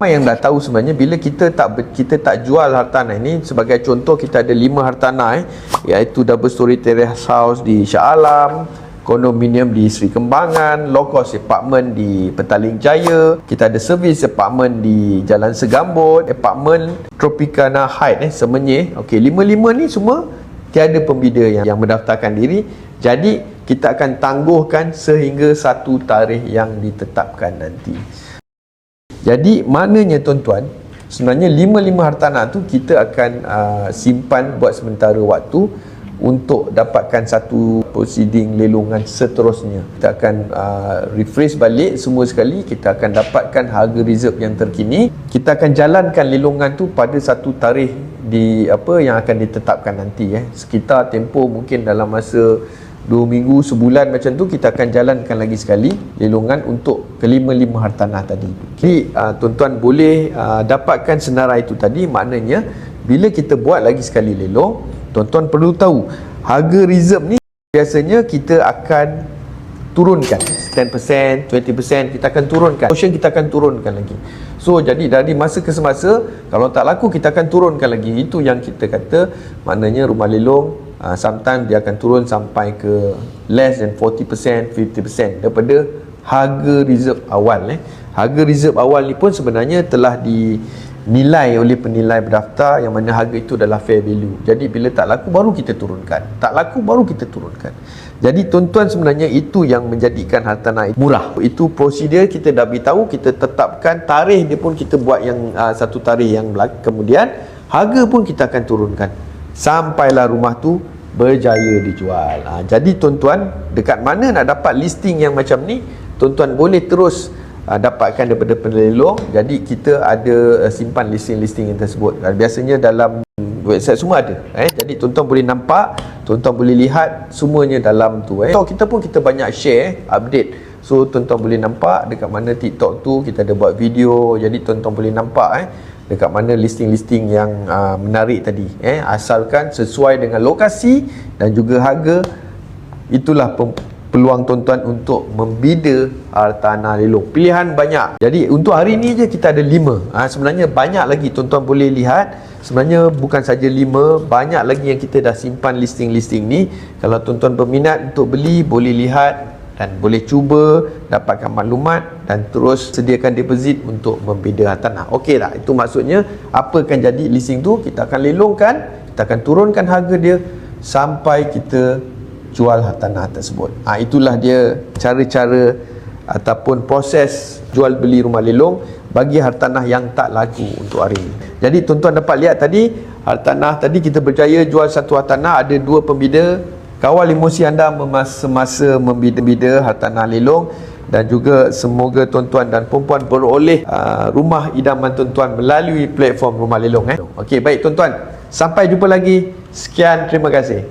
yang dah tahu sebenarnya bila kita tak jual hartanah ini, sebagai contoh kita ada 5 hartanah iaitu double story terrace house di Shah Alam, kondominium di Sri Kembangan, low cost apartment di Petaling Jaya, kita ada service apartment di Jalan Segambut, apartment Tropicana Heights Semenyih. Okey, 5 ni semua tiada pembida yang mendaftarkan diri. Jadi kita akan tangguhkan sehingga satu tarikh yang ditetapkan nanti. Jadi maknanya tuan-tuan, sebenarnya 5 hartanah tu kita akan simpan buat sementara waktu untuk dapatkan satu proceeding lelongan seterusnya. Kita akan refresh balik semua sekali. Kita akan dapatkan harga reserve yang terkini. Kita akan jalankan lelongan tu pada satu tarikh yang akan ditetapkan nanti. Sekitar tempoh mungkin dalam masa 2 minggu, sebulan macam tu, kita akan jalankan lagi sekali lelongan untuk kelima-lima hartanah tadi. Jadi tuan-tuan boleh dapatkan senarai itu tadi. Maknanya bila kita buat lagi sekali lelong, tuan-tuan perlu tahu harga reserve ni biasanya kita akan turunkan 10%, 20%, kita akan turunkan. Portion kita akan turunkan lagi. So jadi dari masa ke semasa, kalau tak laku kita akan turunkan lagi. Itu yang kita kata, maknanya rumah lelong sometimes dia akan turun sampai ke less than 40%, 50% daripada harga reserve awal. Harga reserve awal ni pun sebenarnya telah dinilai oleh penilai berdaftar, yang mana harga itu adalah fair value. Jadi bila tak laku baru kita turunkan, tak laku baru kita turunkan. Jadi tuan-tuan, sebenarnya itu yang menjadikan hartanah murah. Itu prosedur kita dah beritahu, kita tetapkan tarikh dia pun kita buat yang satu tarikh yang kemudian harga pun kita akan turunkan sampailah rumah tu berjaya dijual. Jadi tuan-tuan, dekat mana nak dapat listing yang macam ni, tuan-tuan boleh terus dapatkan daripada pelelong. Jadi kita ada simpan listing-listing yang tersebut. Biasanya dalam website semua ada. Jadi tuan-tuan boleh nampak, tuan-tuan boleh lihat semuanya dalam tu. Kita pun kita banyak share, update. So tuan-tuan boleh nampak dekat mana TikTok tu kita ada buat video. Jadi tuan-tuan boleh nampak dekat mana listing-listing yang menarik tadi. Asalkan sesuai dengan lokasi dan juga harga. Itulah peluang tuan-tuan untuk membida hartanah lelong. Pilihan banyak. Jadi untuk hari ni je kita ada 5. Sebenarnya banyak lagi tuan-tuan boleh lihat. Sebenarnya bukan saja 5, banyak lagi yang kita dah simpan listing-listing ni. Kalau tuan-tuan berminat untuk beli, boleh lihat dan boleh cuba dapatkan maklumat dan terus sediakan deposit untuk membida hartanah. Okey tak? Itu maksudnya apa akan jadi listing tu, kita akan lelongkan, kita akan turunkan harga dia sampai kita jual hartanah tersebut. Itulah dia cara-cara ataupun proses jual beli rumah lelong bagi hartanah yang tak laku untuk hari ini. Jadi tuan-tuan dapat lihat tadi, hartanah tadi kita berjaya jual satu hartanah, ada 2 pembida. Kawal emosi anda semasa membida hartanah lelong, dan juga semoga tuan-tuan dan perempuan beroleh rumah idaman tuan-tuan melalui platform rumah lelong. Okey, baik tuan-tuan, sampai jumpa lagi. Sekian, terima kasih.